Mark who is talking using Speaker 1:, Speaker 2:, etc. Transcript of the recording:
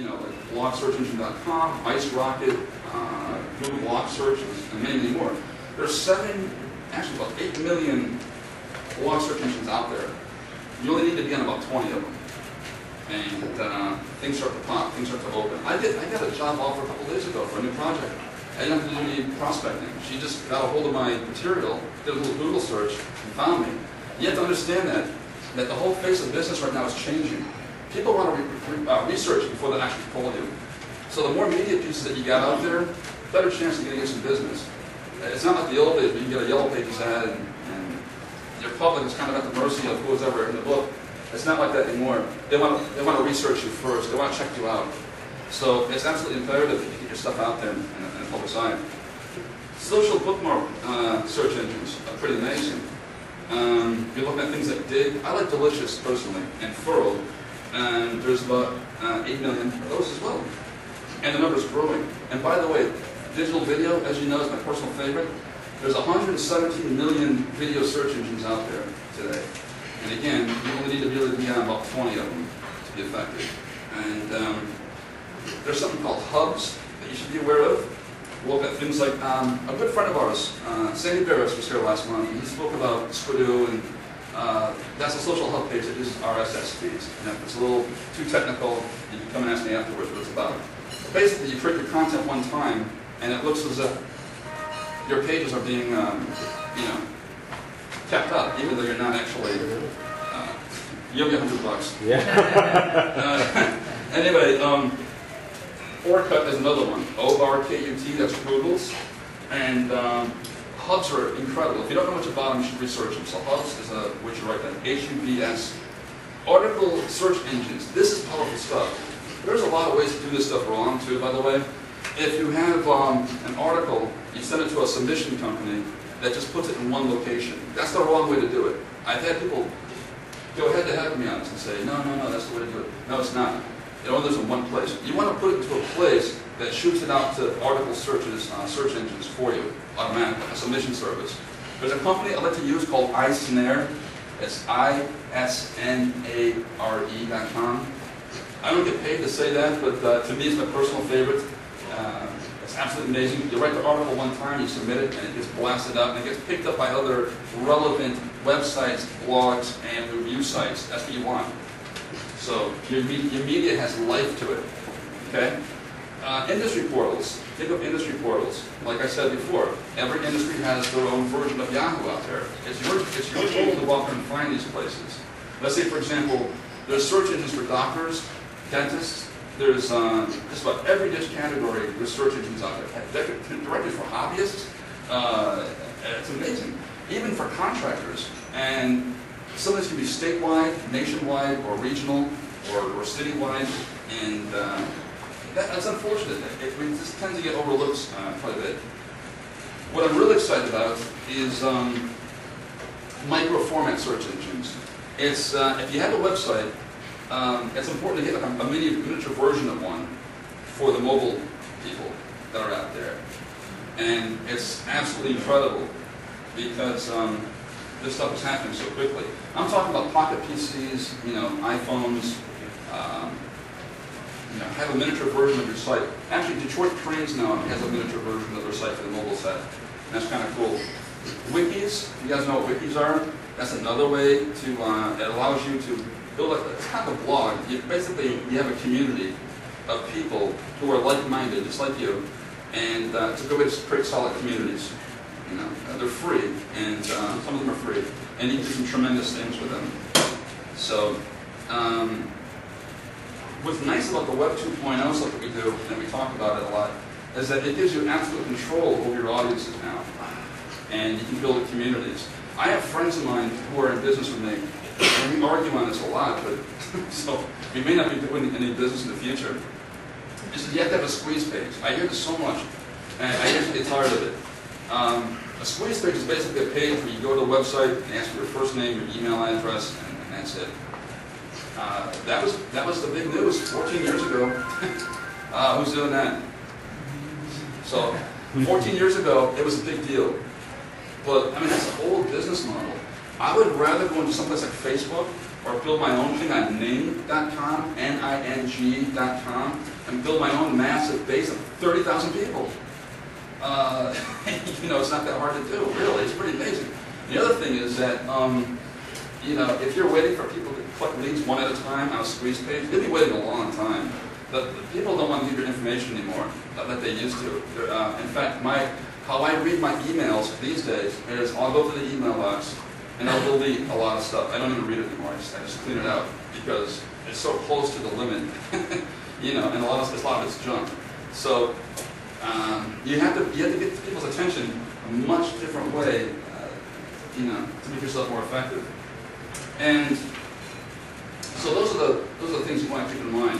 Speaker 1: like blogsearchengine.com, IceRocket, Google Blog Search, and many, many more. There's actually about 8 million blog search engines out there. You only need to be on about 20 of them. And things start to pop, things start to open. I got a job offer a couple days ago for a new project. I didn't have to do any prospecting. She just got a hold of my material, did a little Google search, and found me. You have to understand that the whole face of business right now is changing. People want to research before they actually call you. So the more media pieces that you got out there, better chance of getting you some business. It's not like the old days where you can get a Yellow Pages ad and your public is kind of at the mercy of who's ever in the book. It's not like that anymore. They want to research you first. They want to check you out. So it's absolutely imperative that you get your stuff out there in the public eye. Social bookmark search engines are pretty amazing. You're looking at things like Dig. I like Delicious personally, and Furl. And there's about 8 million of those as well. And the number's growing. And by the way, digital video, as you know, is my personal favorite. There's 117 million video search engines out there today. And again, you only need to really be on about 20 of them to be effective. And there's something called hubs that you should be aware of. We'll look at things like a good friend of ours, Sandy Barris, was here last month, and he spoke about Squidoo, and that's a social hub page that uses RSS feeds. And if it's a little too technical, you can come and ask me afterwards what it's about. But basically, you create your content one time, and it looks as if your pages are being, kept up, even though you're not actually. You owe me $100.
Speaker 2: Yeah.
Speaker 1: Anyway, Orkut is another one. O-R-K-U-T, that's Google's. And hubs are incredible. If you don't know much about them, you should research them. So hubs is what you write down, H-U-B-S. Article search engines. This is powerful stuff. There's a lot of ways to do this stuff wrong, too, by the way. If you have an article, you send it to a submission company that just puts it in one location. That's the wrong way to do it. I've had people go head to head with me on this and say, no, that's the way to do it. No, it's not. It only lives in one place. You want to put it into a place that shoots it out to article searches, search engines for you, automatically, a submission service. There's a company I like to use called iSnare. It's ISNARE.com. I don't get paid to say that, but to me it's my personal favorite. It's absolutely amazing. You write the article one time, you submit it, and it gets blasted up, and it gets picked up by other relevant websites, blogs, and review sites. That's what you want. So your media has life to it. Okay? Industry portals. Think of industry portals. Like I said before, every industry has their own version of Yahoo out there. It's your role to go out there and find these places. Let's say, for example, there's search engines for doctors, dentists. There's just about every niche category, there's search engines out there. Directly for hobbyists, it's amazing. Even for contractors. And some of this can be statewide, nationwide, or regional, or citywide. And that's unfortunate. This tends to get overlooked quite a bit. What I'm really excited about is micro format search engines. It's if you have a website, it's important to get like a miniature version of one for the mobile people that are out there. And it's absolutely incredible because this stuff is happening so quickly. I'm talking about pocket PCs, iPhones, have a miniature version of your site. Actually, Detroit Trains now has a miniature version of their site for the mobile set. And that's kind of cool. Wikis, you guys know what wikis are? That's another way to, it allows you to build it's kind of a blog. You have a community of people who are like-minded, just like you, and it's a good way to create solid communities. They're free, and some of them are free, and you can do some tremendous things with them. So, what's nice about the Web 2.0 stuff that we do, and we talk about it a lot, is that it gives you absolute control over your audiences now, and you can build communities. I have friends of mine who are in business with me, and we argue on this a lot, but so we may not be doing any business in the future. He said, you have to have a squeeze page. I hear this so much, and I get to get tired of it. A squeeze page is basically a page where you go to a website and ask for your first name, your email address, and that's it. That was the big news 14 years ago. Who's doing that? So 14 years ago, it was a big deal. But, that's an old business model. I would rather go into someplace like Facebook or build my own thing on Ning.com, Ning.com, and build my own massive base of 30,000 people. You know, it's not that hard to do, really. It's pretty amazing. The other thing is that, you know, if you're waiting for people to collect leads one at a time on a squeeze page, you'll be waiting a long time. The people don't want to give your information anymore that they used to. In fact, how I read my emails these days is I'll go to the email box and I'll delete a lot of stuff. I don't even read it anymore. I just clean it out because it's so close to the limit, you know, and a lot of it's junk. So you have to get people's attention a much different way, you know, to make yourself more effective. And so those are the things you want to keep in mind.